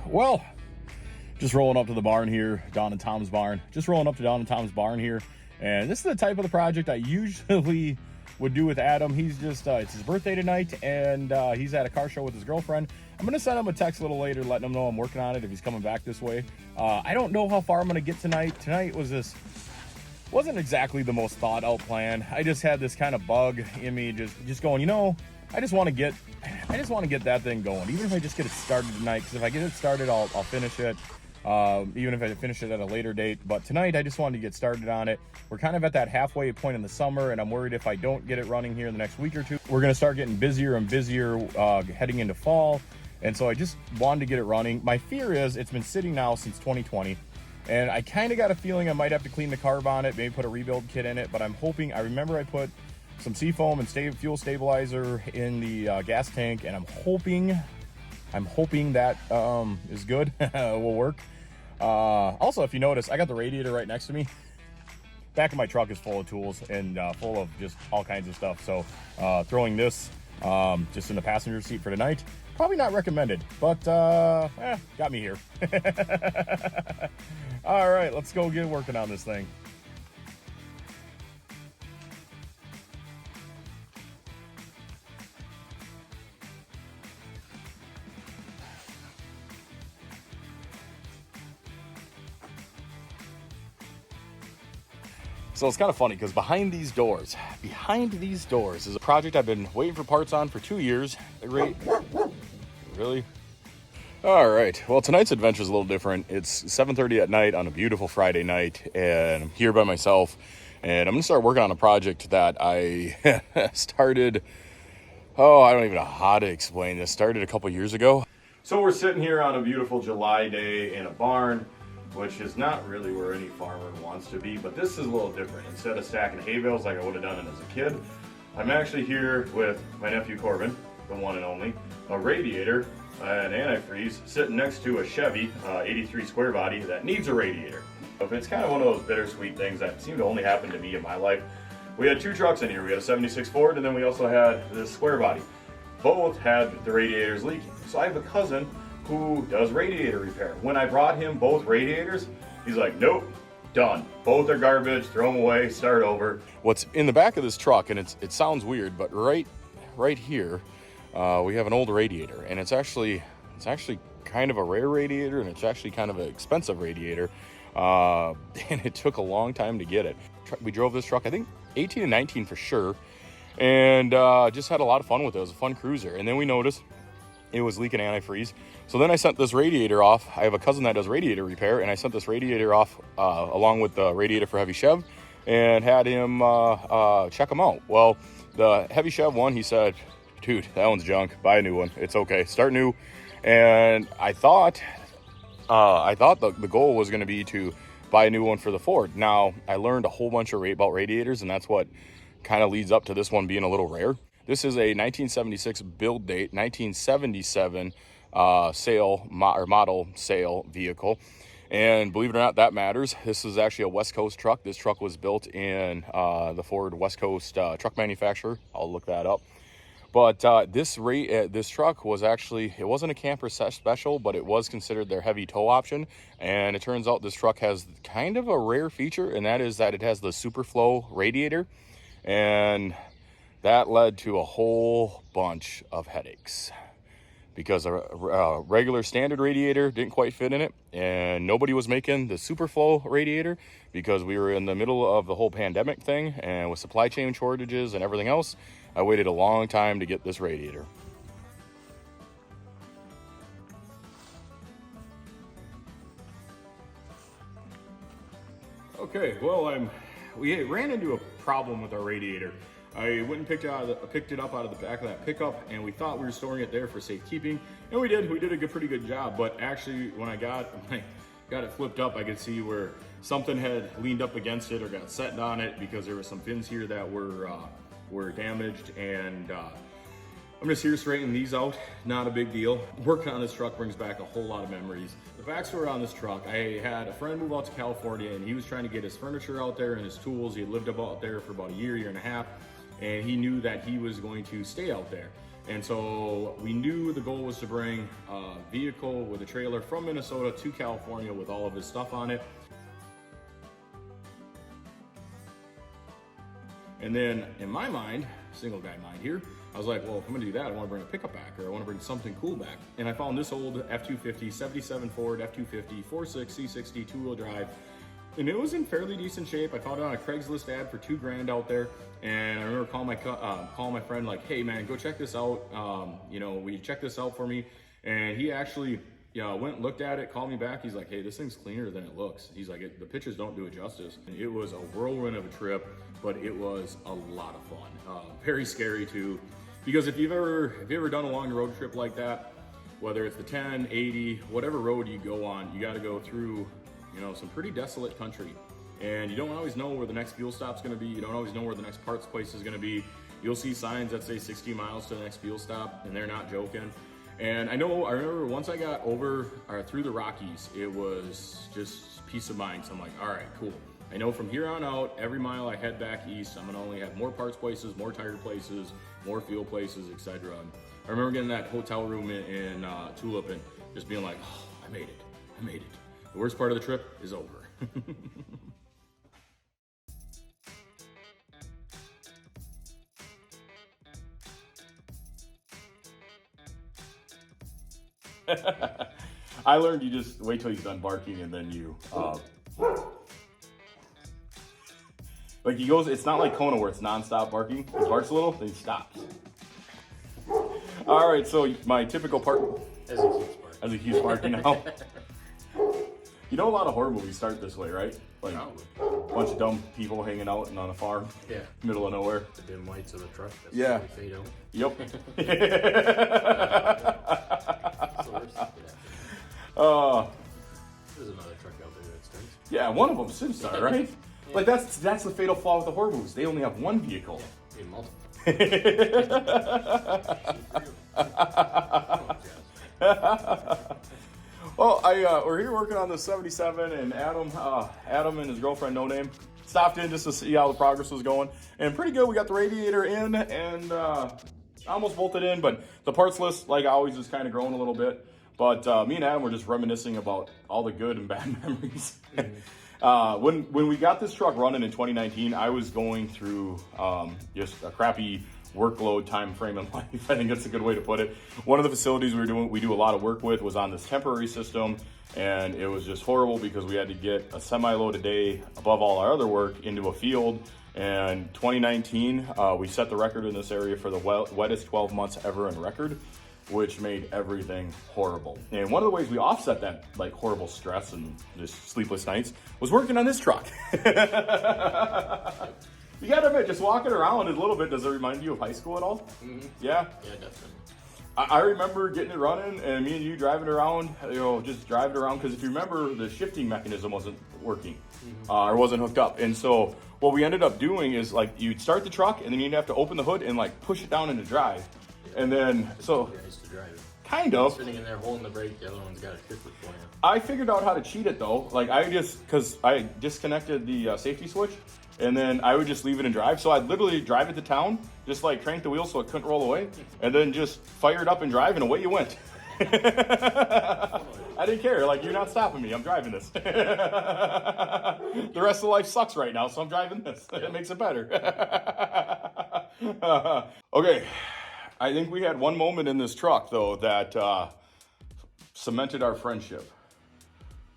Well, just rolling up to the barn here, Don and Tom's barn. Just rolling up to Don and Tom's barn here. And this is the type of the project I usually would do with Adam. He's just, it's his birthday tonight, and he's at a car show with his girlfriend. I'm going to send him a text a little later, letting him know I'm working on it if he's coming back this way. I don't know how far I'm going to get tonight. Tonight wasn't exactly the most thought out plan. I just had this kind of bug in me, just going, you know, I just want to get that thing going, even if I just get it started tonight. Because if I get it started, I'll finish it. Even if I finish it at a later date. But tonight, I just wanted to get started on it. We're kind of at that halfway point in the summer, and I'm worried if I don't get it running here in the next week or two, we're going to start getting busier and busier heading into fall. And so I just wanted to get it running. My fear is it's been sitting now since 2020, and I kind of got a feeling I might have to clean the carb on it, maybe put a rebuild kit in it. But I'm hoping, I remember I put some seafoam and fuel stabilizer in the gas tank, and I'm hoping that is good. Will work. Also, if you notice, I got the radiator right next to me. Back of my truck is full of tools and full of just all kinds of stuff. So throwing this just in the passenger seat for tonight, probably not recommended, but got me here. All right, let's go get working on this thing. So it's kind of funny because behind these doors is a project I've been waiting for parts on for 2 years. Really? All right. Well, tonight's adventure is a little different. It's 7:30 at night on a beautiful Friday night, and I'm here by myself. And I'm going to start working on a project that I started. Oh, I don't even know how to explain this. Started a couple years ago. So we're sitting here on a beautiful July day in a barn, which is not really where any farmer wants to be, but this is a little different. Instead of stacking hay bales like I would have done it as a kid, I'm actually here with my nephew Corbin, the one and only, a radiator, an antifreeze, sitting next to a Chevy 83 square body that needs a radiator. It's kind of one of those bittersweet things that seem to only happen to me in my life. We had two trucks in here. We had a 76 Ford, and then we also had this square body. Both had the radiators leaking. So I have a cousin who does radiator repair. When I brought him both radiators, he's like, nope, done. Both are garbage, throw them away, start over. What's in the back of this truck, and it sounds weird, but right here, we have an old radiator, and it's actually kind of a rare radiator, and it's actually kind of an expensive radiator, and it took a long time to get it. We drove this truck, I think 18 and 19 for sure, and just had a lot of fun with it. It was a fun cruiser, and then we noticed it was leaking antifreeze. So then I sent this radiator off. I have a cousin that does radiator repair, and I sent this radiator off along with the radiator for Heavy Chev, and had him check them out. Well, the Heavy Chev one, he said, dude, that one's junk. Buy a new one. It's okay. Start new. And I thought the goal was going to be to buy a new one for the Ford. Now, I learned a whole bunch about radiators, and that's what kind of leads up to this one being a little rare. This is a 1976 build date, 1977 model sale vehicle. And believe it or not, that matters. This is actually a West Coast truck. This truck was built in the Ford West Coast truck manufacturer. I'll look that up. But this truck was actually, it wasn't a camper special, but it was considered their heavy tow option. And it turns out this truck has kind of a rare feature, and that is that it has the Superflow radiator. And that led to a whole bunch of headaches because a regular standard radiator didn't quite fit in it, and nobody was making the Superflow radiator because we were in the middle of the whole pandemic thing, and with supply chain shortages and everything else, I waited a long time to get this radiator. Okay, well, we ran into a problem with our radiator. I went and picked it up out of the back of that pickup, and we thought we were storing it there for safekeeping, and we did. We did a pretty good job, but actually when I got it flipped up, I could see where something had leaned up against it or got set on it because there were some pins here that were damaged, and I'm just here straightening these out. Not a big deal. Working on this truck brings back a whole lot of memories. The backstory on this truck, I had a friend move out to California, and he was trying to get his furniture out there and his tools. He had lived out there for about a year and a half, and he knew that he was going to stay out there. And so we knew the goal was to bring a vehicle with a trailer from Minnesota to California with all of his stuff on it. And then in my mind, single guy mind here, I was like, well, if I'm gonna do that, I wanna bring a pickup back, or I wanna bring something cool back. And I found this old F-250, 77 Ford F-250, 4.6 C60, two-wheel drive. And it was in fairly decent shape. I found it on a Craigslist ad for $2,000 out there. And I remember calling my friend like, hey man, go check this out. You know, will you check this out for me? And he actually, went and looked at it, called me back. He's like, hey, this thing's cleaner than it looks. He's like, the pictures don't do it justice. And it was a whirlwind of a trip, but it was a lot of fun. Very scary too, because if you've ever done a long road trip like that, whether it's the 10, 80, whatever road you go on, you got to go through, some pretty desolate country. And you don't always know where the next fuel stop's gonna be. You don't always know where the next parts place is gonna be. You'll see signs that say 60 miles to the next fuel stop, and they're not joking. And I remember once I got over or through the Rockies, it was just peace of mind. So I'm like, all right, cool. I know from here on out, every mile I head back east, I'm gonna only have more parts places, more tire places, more fuel places, etc. I remember getting that hotel room in Tulip and just being like, oh, I made it. The worst part of the trip is over. I learned you just wait till he's done barking and then you, like he goes, it's not like Kona where it's nonstop barking. He barks a little, then he stops. All right, so my typical part, as he keeps barking now. You know, a lot of horror movies start this way, right? Like a bunch of dumb people hanging out and on a farm, middle of nowhere. The dim lights of the truck. That's yeah. Fade out. Yep. There's another truck out there that starts. Yeah, one of them Simstar, right? Yeah. Like that's the fatal flaw with the horror movies. They only have one vehicle. Yeah, multiple. Well, we're here working on the 77, and Adam and his girlfriend, No Name, stopped in just to see how the progress was going. And pretty good. We got the radiator in and almost bolted in, but the parts list, like always, is kind of growing a little bit. But me and Adam were just reminiscing about all the good and bad memories. When we got this truck running in 2019, I was going through just a crappy workload time frame in life. I think that's a good way to put it. One of the facilities we do a lot of work with was on this temporary system, and it was just horrible because we had to get a semi-load a day above all our other work into a field. And 2019, we set the record in this area for the wettest 12 months ever in record, which made everything horrible. And one of the ways we offset that like horrible stress and just sleepless nights was working on this truck. You gotta admit, just walking around a little bit, does it remind you of high school at all? Mm-hmm. Yeah? Yeah, definitely. I remember getting it running and me and you driving around, just driving around, because if you remember, the shifting mechanism wasn't working, or wasn't hooked up. And so what we ended up doing is like you'd start the truck and then you'd have to open the hood and like push it down into drive. Yeah. And then, so nice to drive it. Kind of. Sitting in there holding the brake, the other one's got a kick for you. I figured out how to cheat it though. Like because I disconnected the safety switch, and then I would just leave it in drive. So I'd literally drive it to town, just like crank the wheel so it couldn't roll away, and then just fire it up and drive, and away you went. I didn't care. Like, you're not stopping me. I'm driving this. The rest of life sucks right now, so I'm driving this. It makes it better. Okay. I think we had one moment in this truck, though, that cemented our friendship.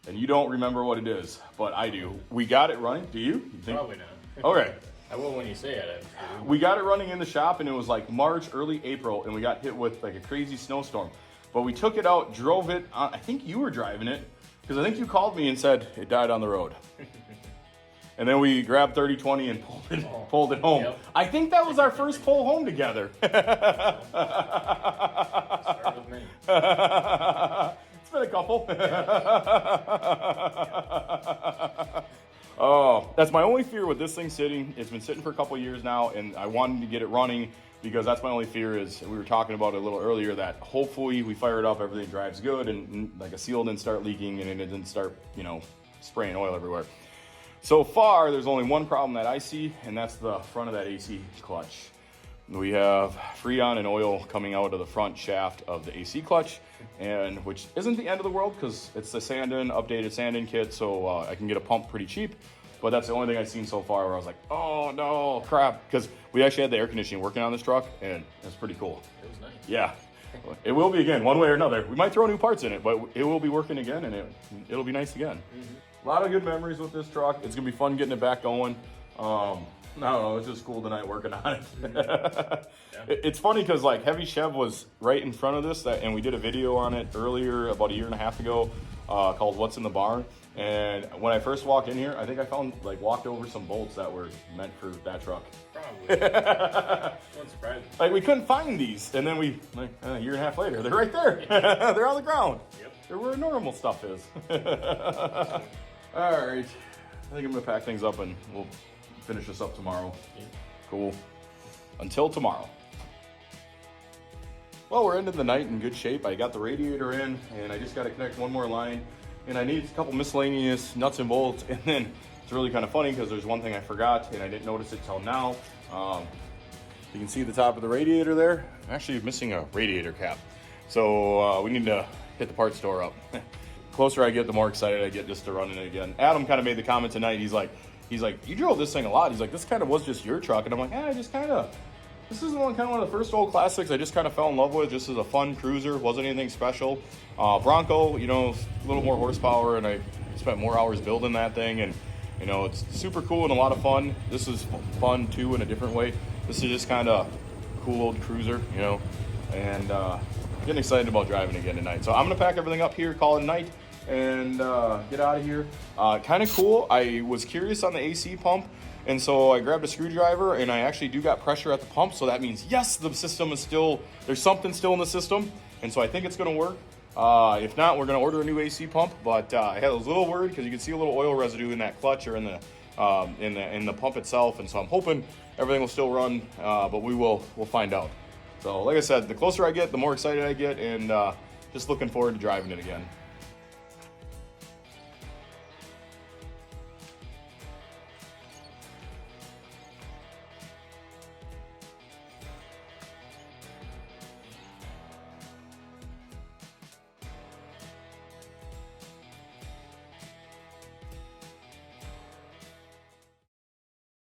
And you don't remember what it is, but I do. We got it running. Do you think? Probably not. Okay. I will when you say it. We got it running in the shop, and it was like March, early April, and we got hit with like a crazy snowstorm. But we took it out, drove it. I think you were driving it, because I think you called me and said it died on the road. And then we grabbed 30/20 and pulled it home. Yep. I think that was our first pull home together. Start with me. It's been a couple. Oh, that's my only fear with this thing sitting. It's been sitting for a couple years now, and I wanted to get it running because that's my only fear is, we were talking about it a little earlier, that hopefully we fire it up, everything drives good, and like a seal didn't start leaking and it didn't start, spraying oil everywhere. So far, there's only one problem that I see, and that's the front of that AC clutch. We have Freon and oil coming out of the front shaft of the AC clutch, and which isn't the end of the world because it's the sand-in, updated sand-in kit, so I can get a pump pretty cheap. But that's the only thing I've seen so far where I was like, oh no, crap. Because we actually had the air conditioning working on this truck, and it's pretty cool. It was nice. Yeah. It will be again, one way or another. We might throw new parts in it, but it will be working again, and it'll be nice again. A lot of good memories with this truck. It's going to be fun getting it back going. I don't know, it's just cool tonight working on it. It's funny because like Heavy Chev was right in front of this, and we did a video on it earlier, about a year and a half ago, called What's in the Barn. And when I first walked in here, I think I walked over some bolts that were meant for that truck. Probably. Wasn't surprised. Like we couldn't find these, and then a year and a half later, they're right there. They're on the ground. Yep. They're where normal stuff is. All right, I think I'm gonna pack things up and we'll finish this up tomorrow. Yeah. Cool. Until tomorrow. Well, we're ending the night in good shape. I got the radiator in, and I just got to connect one more line, and I need a couple miscellaneous nuts and bolts. And then it's really kind of funny because there's one thing I forgot, and I didn't notice it till now. You can see the top of the radiator there. I'm actually missing a radiator cap, so we need to hit the parts store up. Closer I get, the more excited I get just to run in it again. Adam kind of made the comment tonight. He's like, you drove this thing a lot. He's like, this kind of was just your truck. And I'm like, this is one of the first old classics I just kind of fell in love with, just as a fun cruiser. Wasn't anything special. Bronco, a little more horsepower, and I spent more hours building that thing. And, it's super cool and a lot of fun. This is fun too in a different way. This is just kind of cool old cruiser, and getting excited about driving again tonight. So I'm going to pack everything up here, call it a night, and get out of here. Kind of cool. I was curious on the AC pump, and so I grabbed a screwdriver, and I actually do got pressure at the pump, so that means, yes, the system is there's something still in the system, and so I think it's going to work. If not, we're going to order a new AC pump, but I was a little worried because you can see a little oil residue in that clutch or in the pump itself, and so I'm hoping everything will still run, but we'll find out. So like I said, the closer I get, the more excited I get, and just looking forward to driving it again.